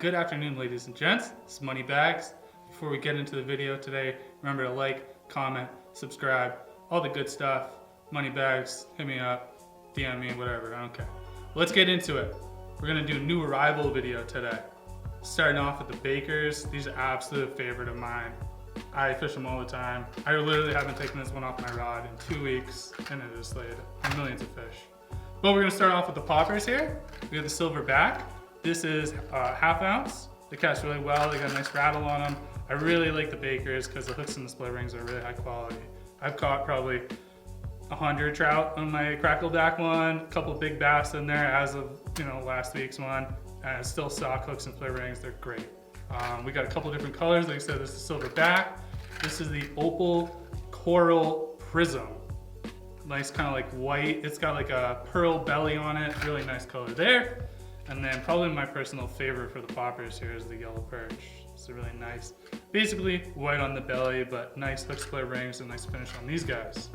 Good afternoon, ladies and gents. This is JoeBaggs. Before we get into the video today, remember to like, comment, subscribe, all the good stuff. JoeBaggs, hit me up, DM me, whatever, I don't care. Let's get into it. We're gonna do a new arrival video today. Starting off with the Bakers. These are absolute favorite of mine. I fish them all the time. I literally haven't taken this one off my rod in 2 weeks, and it has laid millions of fish. But we're gonna start off with the poppers here. We have the silver back. This is ½ ounce. They cast really well. They got a nice rattle on them. I really like the Bakers because the hooks and the split rings are really high quality. I've caught probably 100 trout on my crackleback one, a couple big bass in there as of last week's one, and still stock hooks and split rings. They're great. We got a couple different colors. Like I said, this is silver back. This is the opal coral prism. Nice kind of like white. It's got like a pearl belly on it. Really nice color there. And then probably my personal favorite for the poppers here is the yellow perch. It's really nice. Basically white on the belly, but nice hook split rings and nice finish on these guys.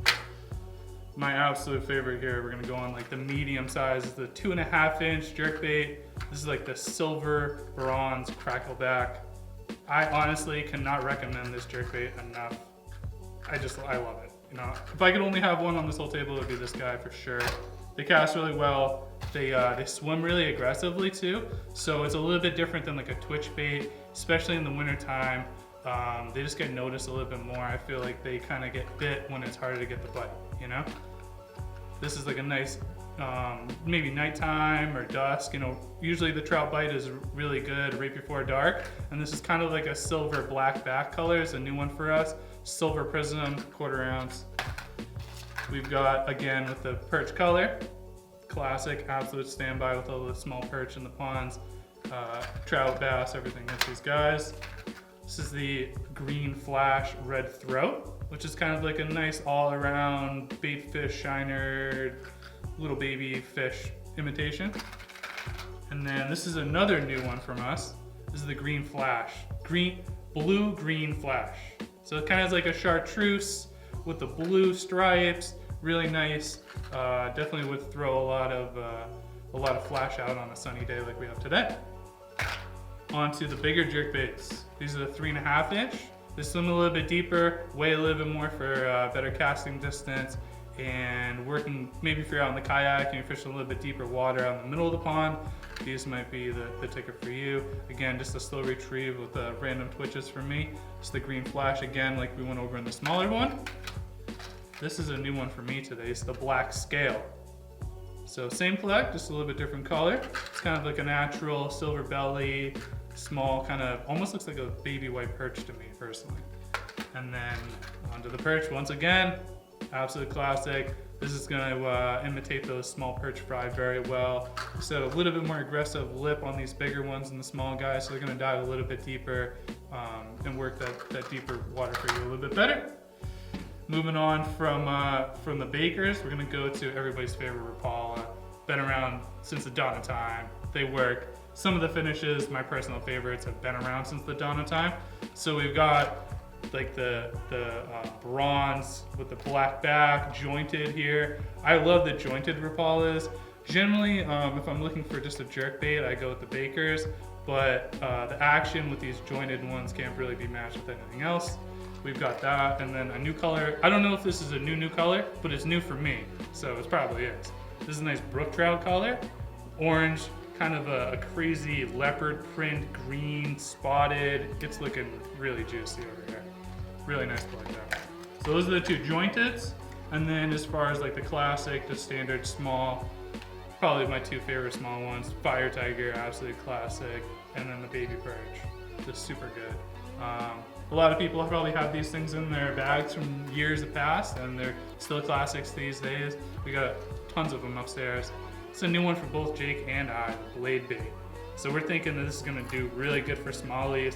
My absolute favorite here, we're gonna go on like the medium size, is the 2.5 inch jerkbait. This is like the silver bronze crackleback. I honestly cannot recommend this jerkbait enough. I love it. If I could only have one on this whole table, it would be this guy for sure. They cast really well. They swim really aggressively too, so it's a little bit different than like a twitch bait, especially in the winter time. They just get noticed a little bit more. I feel like they kind of get bit when it's harder to get the bite, This is like a nice, maybe nighttime or dusk, usually the trout bite is really good right before dark, and this is kind of like a silver black back color. It's a new one for us. Silver prism, 1/4 ounce. We've got, again, with the perch color, classic, absolute standby with all the small perch in the ponds, trout, bass, everything with these guys. This is the green flash red throat, which is kind of like a nice all-around bait fish shiner, little baby fish imitation. And then this is another new one from us. This is the green flash, blue-green flash. So it kind of is like a chartreuse with the blue stripes, really nice. Definitely would throw a lot of flash out on a sunny day like we have today. On to the bigger jerkbaits. These are the 3.5 inch. They swim a little bit deeper, weigh a little bit more for better casting distance, and working, maybe if you're out in the kayak and you're fishing a little bit deeper water out in the middle of the pond, these might be the ticket for you. Again, just a slow retrieve with random twitches from me. It's the green flash again, like we went over in the smaller one. This is a new one for me today. It's the black scale. So same collect, just a little bit different color. It's kind of like a natural silver belly, small, kind of almost looks like a baby white perch to me personally. And then onto the perch once again, absolute classic. This is gonna imitate those small perch fry very well. So a little bit more aggressive lip on these bigger ones than the small guys, so they're gonna dive a little bit deeper and work that deeper water for you a little bit better. Moving on from the Bakers, we're gonna go to everybody's favorite Rapala. Been around since the dawn of time. They work. Some of the finishes, my personal favorites, have been around since the dawn of time. So we've got like the bronze with the black back, jointed here. I love the jointed Rapalas. Generally, if I'm looking for just a jerkbait, I go with the Bakers, but the action with these jointed ones can't really be matched with anything else. We've got that, and then a new color. I don't know if this is a new color, but it's new for me, so it probably is. This is a nice brook trout color, orange, kind of a crazy leopard print, green, spotted. It's looking really juicy over here. Really nice color there. So those are the two jointeds, and then as far as like the classic, the standard small, probably my two favorite small ones, Fire Tiger, absolute classic, and then the baby perch, just super good. A lot of people probably have these things in their bags from years past, and they're still classics these days. We got tons of them upstairs. It's a new one for both Jake and I, the blade bait. So we're thinking that this is gonna do really good for smallies,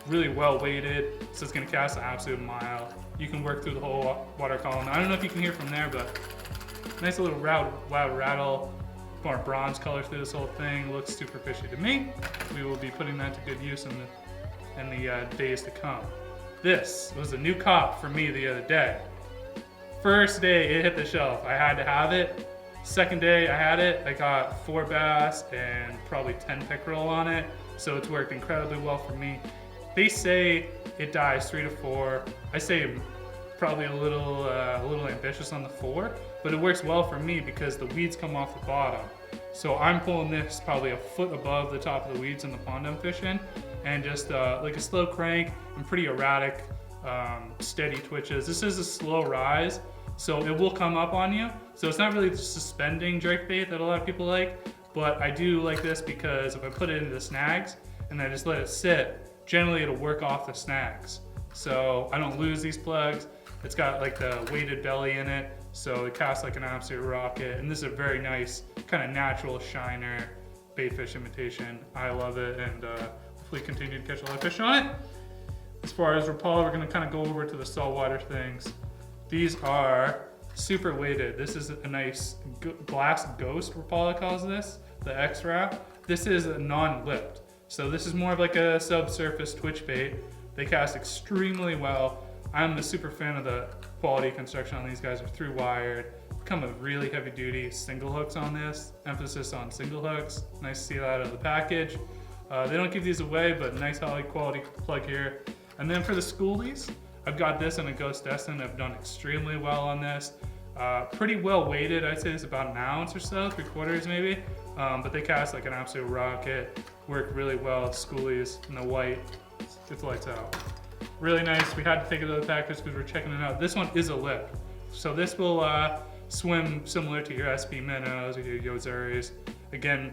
really well weighted, so it's gonna cast an absolute mile. You can work through the whole water column. I don't know if you can hear from there, but nice little loud rattle, more bronze color through this whole thing. Looks super fishy to me. We will be putting that to good use in the days to come. This was a new cop for me the other day. First day it hit the shelf, I had to have it. Second day I had it, I got 4 bass and probably 10 pickerel on it. so it's worked incredibly well for me. They say it dies 3 to 4. I say probably a little ambitious on the 4, but it works well for me because the weeds come off the bottom. So I'm pulling this probably a foot above the top of the weeds in the pond I'm fishing, and just like a slow crank and pretty erratic, steady twitches. This is a slow rise, so it will come up on you. So it's not really the suspending jerk bait that a lot of people like, but I do like this because if I put it into the snags and I just let it sit, generally it'll work off the snags. So I don't lose these plugs. It's got like the weighted belly in it, so it casts like an absolute rocket. And this is a very nice, kind of natural shiner bait fish imitation. I love it, and hopefully continue to catch a lot of fish on it. As far as Rapala, we're gonna kind of go over to the saltwater things. These are super weighted. This is a nice glass ghost, Rapala calls this, the X-Wrap. This is a non-lipped. So this is more of like a subsurface twitch bait. They cast extremely well. I'm a super fan of the quality construction on these guys. Are through wired. Come with really heavy duty single hooks on this. Emphasis on single hooks. Nice to see that out of the package. They don't give these away, but nice high quality plug here. And then for the schoolies, I've got this and a Ghost Destin. I've done extremely well on this. Pretty well weighted. I'd say it's about an ounce or so, 3/4 maybe. But they cast like an absolute rocket. Work really well. Schoolies in the white. It's lights out. Really nice. We had to take it to the package because we're checking it out. This one is a lip. So this will swim similar to your SP minnows or your Yozuris. Again,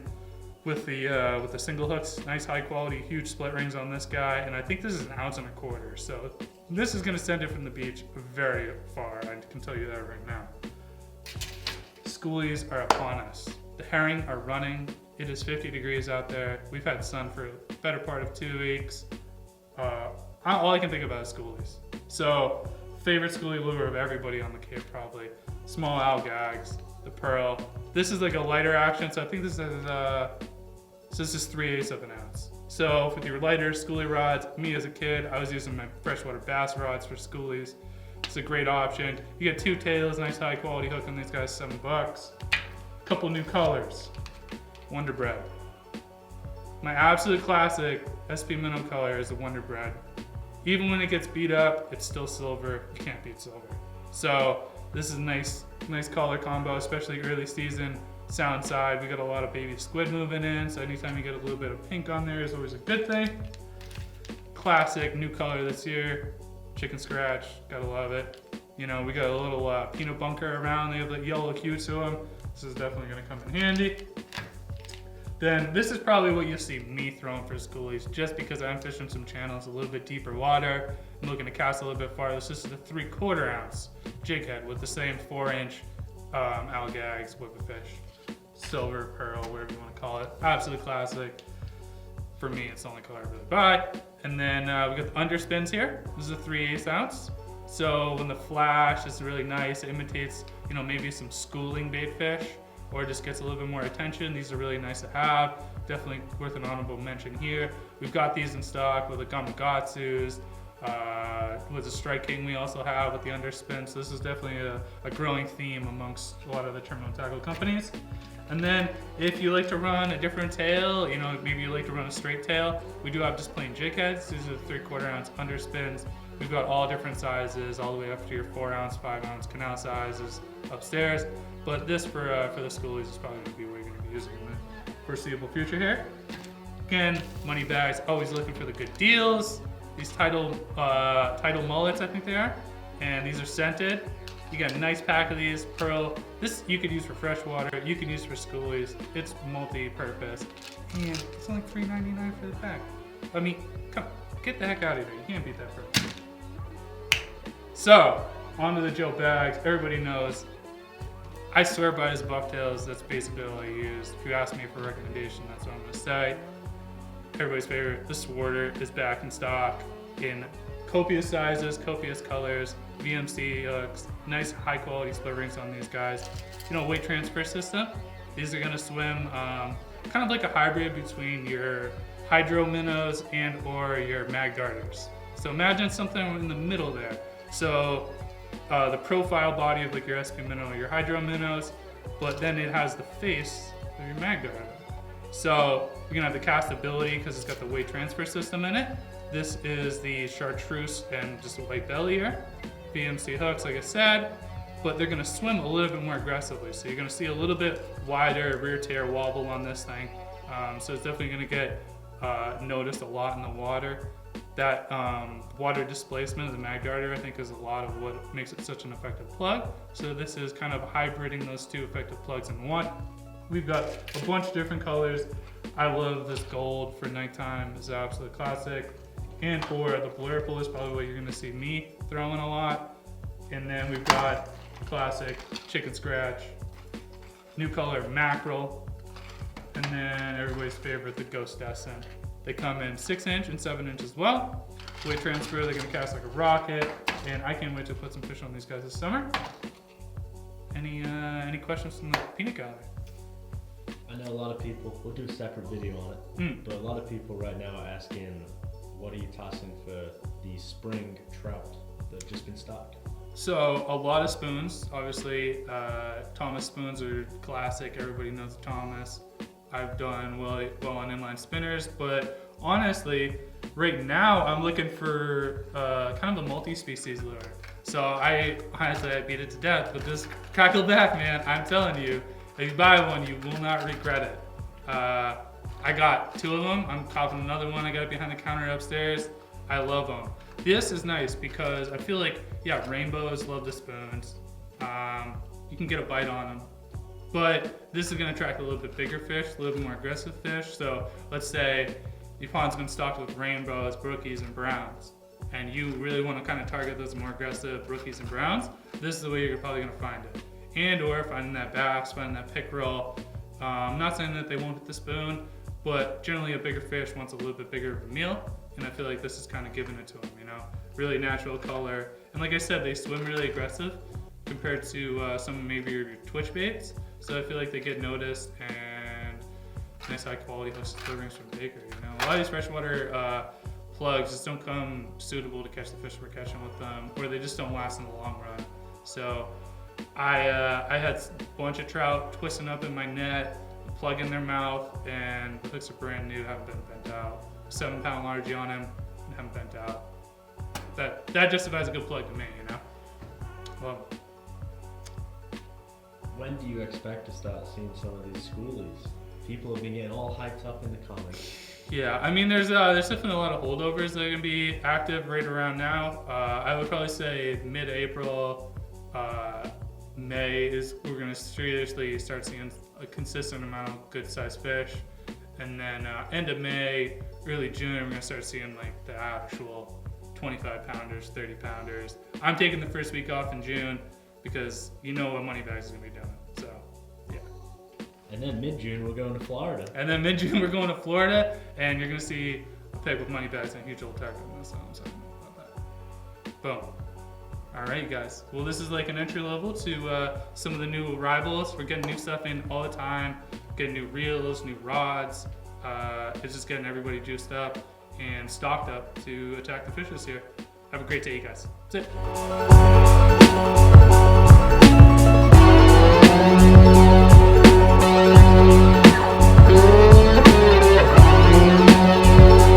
with the single hooks, nice high quality, huge split rings on this guy. And I think this is an 1.25 ounces. So this is gonna send it from the beach very far. I can tell you that right now. Schoolies are upon us. The herring are running. It is 50 degrees out there. We've had sun for the better part of 2 weeks. All I can think about is schoolies. So, favorite schoolie lure of everybody on the Cape probably. Small algags, the pearl. This is like a lighter action, so I think this is 3/8 of an ounce. So with your lighter schoolie rods, me as a kid, I was using my freshwater bass rods for schoolies. It's a great option. You get 2 tails, nice high quality hook on these guys, $7. Couple new colors. Wonder Bread. My absolute classic SP minnow color is the Wonder Bread. Even when it gets beat up, it's still silver. You can't beat silver. So this is a nice color combo, especially early season. Sound side, we got a lot of baby squid moving in, so anytime you get a little bit of pink on there is always a good thing. Classic new color this year, chicken scratch, gotta love it. You know, we got a little peanut bunker around, they have the yellow hue to them. This is definitely gonna come in handy. Then this is probably what you see me throwing for schoolies, just because I'm fishing some channels a little bit deeper water. I'm looking to cast a little bit farther. This is a 3/4 ounce jig head with the same 4-inch algags, whipperfish, silver, pearl, whatever you want to call it. Absolute classic. For me, it's the only color I really buy. And then we got the underspins here. This is a 3/8 ounce. So when the flash is really nice, it imitates, you know, maybe some schooling bait fish, or just gets a little bit more attention. These are really nice to have. Definitely worth an honorable mention here. We've got these in stock with the Gamakatsus, with the Strike King we also have with the underspin. So this is definitely a growing theme amongst a lot of the terminal tackle companies. And then if you like to run a different tail, you know, maybe you like to run a straight tail, we do have just plain jig heads. These are 3/4 ounce underspins. We've got all different sizes, all the way up to your 4 ounce, 5 ounce canal sizes upstairs. But this for the schoolies is probably going to be what you're going to be using in the foreseeable future here. Again, money bags, always looking for the good deals. These Tidal mullets, I think they are, and these are scented. You got a nice pack of these, pearl. This you could use for freshwater, you can use for schoolies. It's multi-purpose, and it's only $3.99 for the pack. I mean, come, get the heck out of here. You can't beat that price. So, on to the JoeBaggs. Everybody knows I swear by his bucktails. That's basically all I use. If you ask me for a recommendation, that's what I'm going to say. Everybody's favorite, the Swarter, is back in stock in copious sizes, copious colors, VMC hooks, nice high quality split rings on these guys. You know, weight transfer system. These are going to swim kind of like a hybrid between your hydro minnows and or your mag darters. So imagine something in the middle there. So the profile body of like your SP minnow or your hydro minnows, but then it has the face of your mag darter. So you're gonna have the castability because it's got the weight transfer system in it. This is the chartreuse and just a white belly here. BMC hooks, like I said, but they're gonna swim a little bit more aggressively. So you're gonna see a little bit wider rear tear wobble on this thing. So it's definitely gonna get noticed a lot in the water. That water displacement of the mag darter, I think, is a lot of what makes it such an effective plug. So this is kind of hybriding those two effective plugs in one. We've got a bunch of different colors. I love this gold for nighttime. It's absolutely classic. And for the blurple is probably what you're gonna see me throwing a lot. And then we've got classic chicken scratch, new color mackerel, and then everybody's favorite, the Ghost Descent. They come in 6-inch and 7-inch as well. Weight transfer, they're gonna cast like a rocket, and I can't wait to put some fish on these guys this summer. Any questions from the peanut gallery? I know a lot of people, we'll do a separate video on it, but a lot of people right now are asking, what are you tossing for the spring trout that have just been stocked? So a lot of spoons, obviously. Thomas spoons are classic. Everybody knows Thomas. I've done well on inline spinners, but honestly, right now I'm looking for kind of a multi-species lure. So I beat it to death, but this crackleback, man, I'm telling you, if you buy one, you will not regret it. I got 2 of them. I'm copping another one. I got it behind the counter upstairs. I love them. This is nice because I feel like, yeah, rainbows love the spoons. You can get a bite on them. But this is gonna attract a little bit bigger fish, a little bit more aggressive fish. So let's say your pond's been stocked with rainbows, brookies, and browns, and you really wanna kind of target those more aggressive brookies and browns. This is the way you're probably gonna find it. And or finding that bass, finding that pickerel. I'm not saying that they won't hit the spoon, but generally a bigger fish wants a little bit bigger of a meal, and I feel like this is kind of giving it to them, you know? Really natural color. And like I said, they swim really aggressive compared to some maybe your twitch baits. So I feel like they get noticed, and nice high quality hooks and rings from Baker, you know? A lot of these freshwater plugs just don't come suitable to catch the fish we're catching with them, or they just don't last in the long run. So I had a bunch of trout twisting up in my net, plug in their mouth, and the hooks are brand new, haven't been bent out. 7-pound largie on him, and haven't bent out. That justifies a good plug to me, you know? Well, when do you expect to start seeing some of these schoolies? People have been getting all hyped up in the comments. Yeah, I mean, there's definitely a lot of holdovers that are gonna be active right around now. I would probably say mid-April, May is we're gonna seriously start seeing a consistent amount of good-sized fish, and then end of May, early June, we're gonna start seeing like the actual 25-pounders, 30-pounders. I'm taking the first week off in June because you know what MoneyBaggs is gonna be doing. So, yeah. And then mid-June we're going to Florida. And then mid-June we're going to Florida, and you're gonna see a peg with MoneyBaggs and a huge old tackle in this. So I'm excited about that. Boom. All right, you guys. Well, this is like an entry level to some of the new arrivals. We're getting new stuff in all the time, getting new reels, new rods. It's just getting everybody juiced up and stocked up to attack the fishes here. Have a great day, you guys. That's it.